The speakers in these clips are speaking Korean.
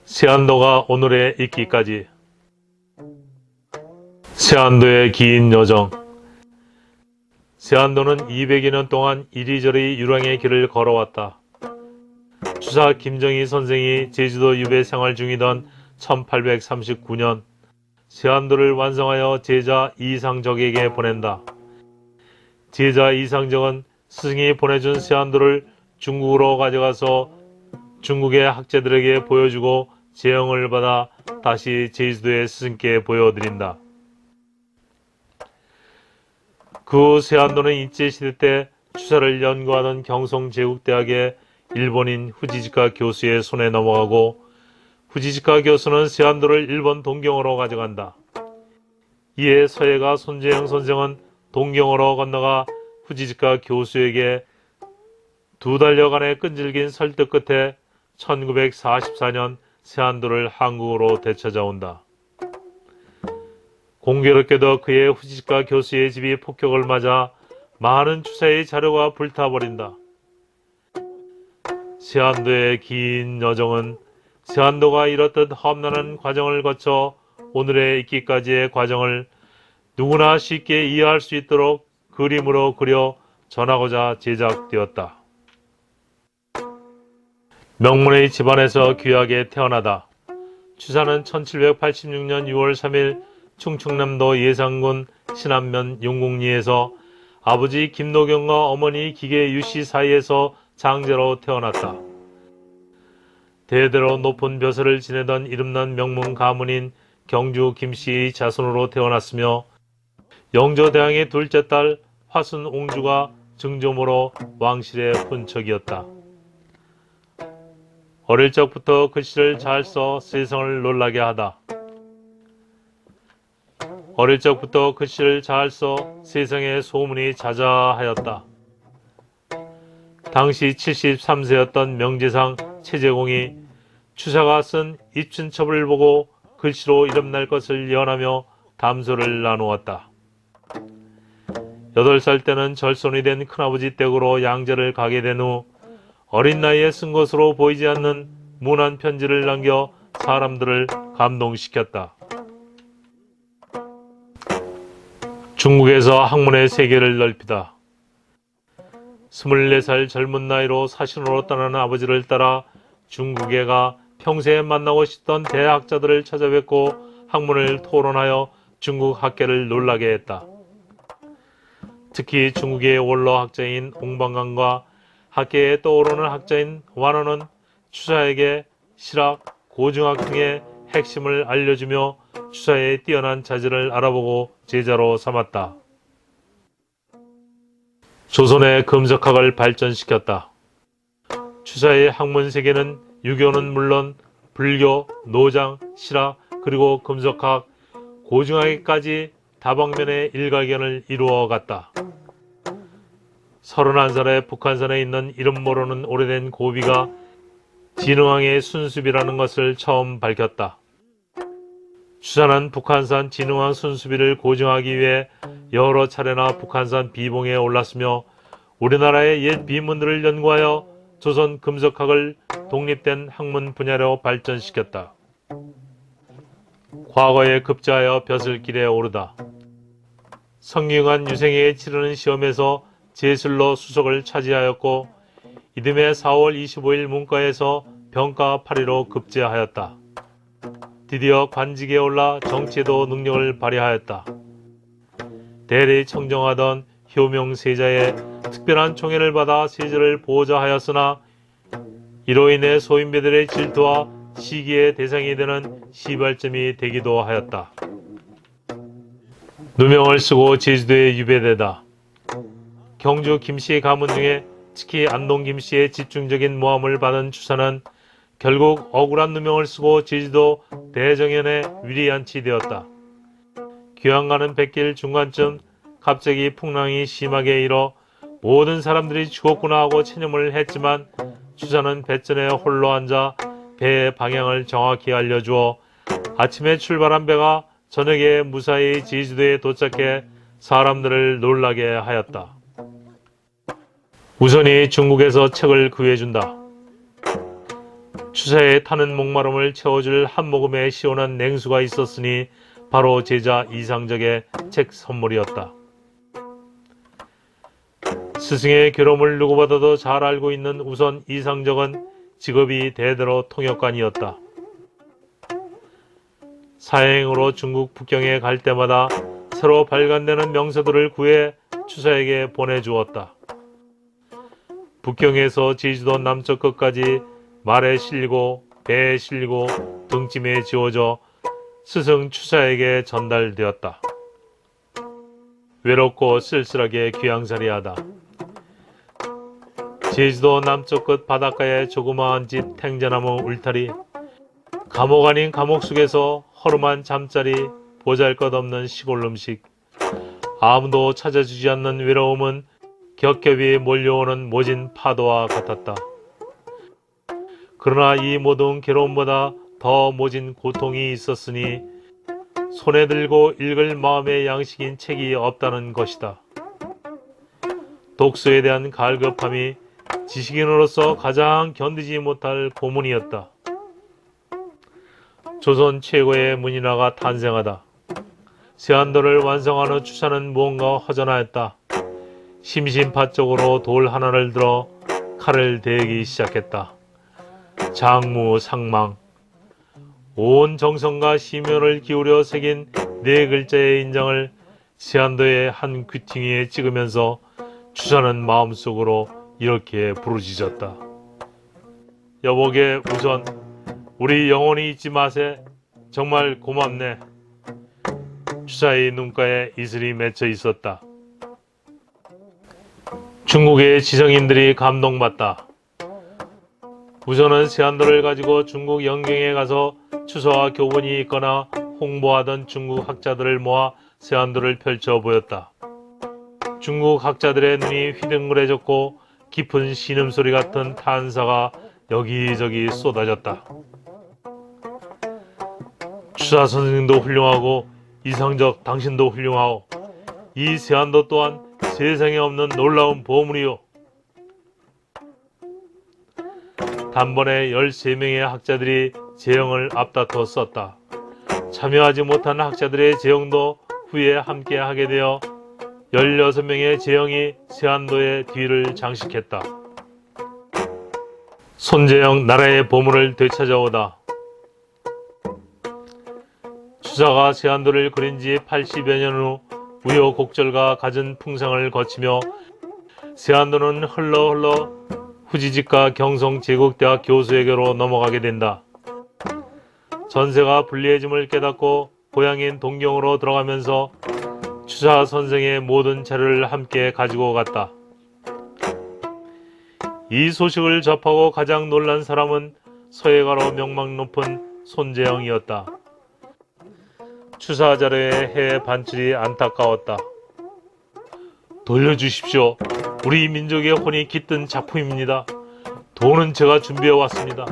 세안도가 오늘에 있기까지. 세안도의 긴 여정. 세안도는 200여 년 동안 이리저리 유랑의 길을 걸어왔다. 주사 김정희 선생이 제주도 유배 생활 중이던 1839년 세안도를 완성하여 제자 이상적에게 보낸다. 제자 이상적은 스승이 보내준 세안도를 중국으로 가져가서 중국의 학자들에게 보여주고 제형을 받아 다시 제주도의 스승께 보여드린다. 그 후 세안도는 일제시대 때 추사를 연구하던 경성제국대학의 일본인 후지지카 교수의 손에 넘어가고 후지지카 교수는 세안도를 일본 동경으로 가져간다. 이에 서예가 손재영 선생은 동경으로 건너가 후지지카 교수에게 2달여간의 끈질긴 설득 끝에 1944년 세안도를 한국으로 되찾아온다. 공교롭게도 그의 후지지카 교수의 집이 폭격을 맞아 많은 추사의 자료가 불타버린다. 세안도의 긴 여정은 세안도가 이렇듯 험난한 과정을 거쳐 오늘에 있기까지의 과정을 누구나 쉽게 이해할 수 있도록 그림으로 그려 전하고자 제작되었다. 명문의 집안에서 귀하게 태어나다. 추사는 1786년 6월 3일 충청남도 예산군 신안면 용궁리에서 아버지 김노경과 어머니 기계 유씨 사이에서 장제로 태어났다. 대대로 높은 벼슬을 지내던 이름난 명문 가문인 경주 김씨의 자손으로 태어났으며 영조대왕의 둘째 딸 화순옹주가 증조모로 왕실의 훈척이었다. 어릴 적부터 글씨를 잘 써 세상을 놀라게 하다. 어릴 적부터 글씨를 잘 써 세상에 소문이 자자하였다. 당시 73세였던 명재상 최재공이 추사가 쓴 입춘첩을 보고 글씨로 이름날 것을 예언하며 담소를 나누었다. 8살 때는 절손이 된 큰아버지 댁으로 양제를 가게 된 후 어린 나이에 쓴 것으로 보이지 않는 문안 편지를 남겨 사람들을 감동시켰다. 중국에서 학문의 세계를 넓히다. 24살 젊은 나이로 사신으로 떠나는 아버지를 따라 중국에 가 평소에 만나고 싶던 대학자들을 찾아뵙고 학문을 토론하여 중국 학계를 놀라게 했다. 특히 중국의 원로 학자인 옹방강과 학계에 떠오르는 학자인 완원은 추사에게 실학, 고중학 등의 핵심을 알려주며 추사의 뛰어난 자질을 알아보고 제자로 삼았다. 조선의 금속학을 발전시켰다. 추사의 학문 세계는 유교는 물론 불교, 노장, 실학, 그리고 금속학, 고중학에까지 다방면의 일가견을 이루어갔다. 31살에 북한산에 있는 이름 모르는 오래된 고비가 진흥왕의 순수비라는 것을 처음 밝혔다. 추사는 북한산 진흥왕 순수비를 고증하기 위해 여러 차례나 북한산 비봉에 올랐으며 우리나라의 옛 비문들을 연구하여 조선 금속학을 독립된 학문 분야로 발전시켰다. 과거에 급제하여 벼슬길에 오르다. 성균관 유생에게 치르는 시험에서 제술로 수석을 차지하였고 이듬해 4월 25일 문과에서 병과 8위로 급제하였다. 드디어 관직에 올라 정치에도 능력을 발휘하였다. 대리 청정하던 효명세자의 특별한 총애를 받아 세자를 보호자 하였으나 이로 인해 소인배들의 질투와 시기의 대상이 되는 시발점이 되기도 하였다. 누명을 쓰고 제주도에 유배되다. 경주 김씨 가문 중에 특히 안동 김씨의 집중적인 모함을 받은 추사는 결국 억울한 누명을 쓰고 제주도 대정연에 위리안치되었다. 귀향가는 백길 중간쯤 갑자기 풍랑이 심하게 일어 모든 사람들이 죽었구나 하고 체념을 했지만 추사는 뱃전에 홀로 앉아 배의 방향을 정확히 알려주어 아침에 출발한 배가 저녁에 무사히 제주도에 도착해 사람들을 놀라게 하였다. 우선이 중국에서 책을 구해준다. 추사에 타는 목마름을 채워줄 한 모금의 시원한 냉수가 있었으니 바로 제자 이상적의 책 선물이었다. 스승의 괴로움을 누구보다도 잘 알고 있는 우선 이상적은 직업이 대대로 통역관이었다. 사행으로 중국 북경에 갈 때마다 새로 발간되는 명서들을 구해 추사에게 보내주었다. 북경에서 제주도 남쪽 끝까지 말에 실리고 배에 실리고 등짐에 지워져 스승 추사에게 전달되었다. 외롭고 쓸쓸하게 귀양살이하다. 제주도 남쪽 끝 바닷가의 조그마한 집 탱자나무 울타리, 감옥 아닌 감옥 속에서 허름한 잠자리, 보잘것없는 시골 음식, 아무도 찾아주지 않는 외로움은 겹겹이 몰려오는 모진 파도와 같았다. 그러나 이 모든 괴로움보다 더 모진 고통이 있었으니 손에 들고 읽을 마음의 양식인 책이 없다는 것이다. 독서에 대한 갈급함이 지식인으로서 가장 견디지 못할 고문이었다. 조선 최고의 문인화가 탄생하다. 세안도를 완성하는 추사는 무언가 허전하였다. 심심파적으로 돌 하나를 들어 칼을 대기 시작했다. 장무상망. 온 정성과 심혈을 기울여 새긴 네 글자의 인장을 세안도의 한 귀퉁이에 찍으면서 추사는 마음속으로 이렇게 부르짖었다. 여보게 우선 우리 영원히 잊지 마세. 정말 고맙네. 추사의 눈가에 이슬이 맺혀 있었다. 중국의 지성인들이 감동받다. 우선은 세안도를 가지고 중국 영경에 가서 추서와 교본이 있거나 홍보하던 중국 학자들을 모아 세안도를 펼쳐 보였다. 중국 학자들의 눈이 휘둥그레졌고 깊은 신음소리 같은 탄사가 여기저기 쏟아졌다. 추사 선생님도 훌륭하고 이상적 당신도 훌륭하오. 이 세안도 또한 세상에 없는 놀라운 보물이요. 단번에 13명의 학자들이 제형을 앞다퉈 썼다. 참여하지 못한 학자들의 제형도 후에 함께 하게 되어 16명의 제형이 세안도의 뒤를 장식했다. 손재영 나라의 보물을 되찾아오다. 추사가 세안도를 그린 지 80여 년 후 우여곡절과 갖은 풍상을 거치며 세안도는 흘러 후지직과 경성 제국대학 교수에게로 넘어가게 된다. 전세가 불리해짐을 깨닫고 고향인 동경으로 들어가면서 추사 선생의 모든 자료를 함께 가지고 갔다. 이 소식을 접하고 가장 놀란 사람은 서예가로 명망 높은 손재영이었다. 추사 자료의 해외 반출이 안타까웠다. 돌려주십시오. 우리 민족의 혼이 깃든 작품입니다. 돈은 제가 준비해 왔습니다.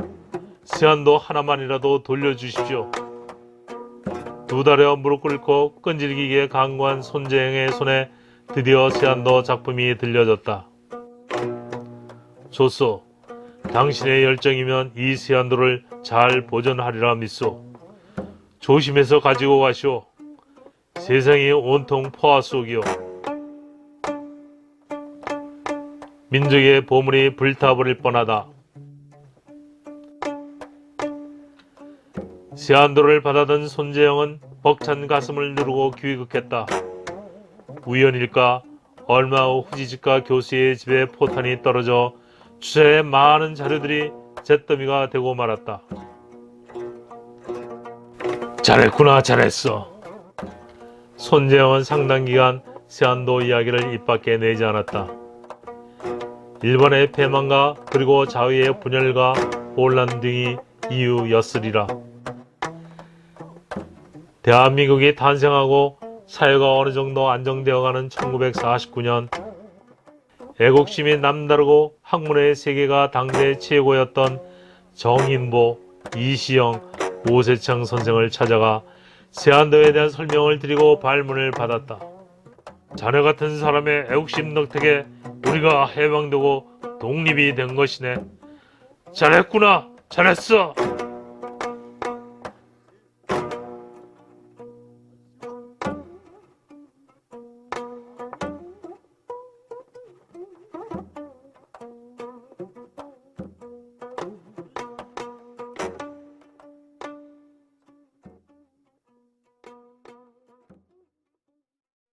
세안도 하나만이라도 돌려주십시오. 2달여 무릎 꿇고 끈질기게 강구한 손재영의 손에 드디어 세안도 작품이 들려졌다. 좋소. 당신의 열정이면 이 세안도를 잘 보존하리라 믿소. 조심해서 가지고 가시오. 세상이 온통 포화 속이오. 민족의 보물이 불타버릴 뻔하다. 세안도를 받아든 손재영은 벅찬 가슴을 누르고 귀극했다. 우연일까 얼마 후 후지직과 교수의 집에 포탄이 떨어져 추사의 많은 자료들이 잿더미가 되고 말았다. 잘했구나 잘했어. 손재영은 상당기간 세안도 이야기를 입 밖에 내지 않았다. 일본의 패망과 그리고 자위의 분열과 혼란 등이 이유였으리라. 대한민국이 탄생하고 사회가 어느 정도 안정되어가는 1949년 애국심이 남다르고 학문의 세계가 당대 최고였던 정인보, 이시영, 오세창 선생을 찾아가 세안도에 대한 설명을 드리고 발문을 받았다. 자네 같은 사람의 애국심 덕택에 우리가 해방되고 독립이 된 것이네. 잘했구나 잘했어.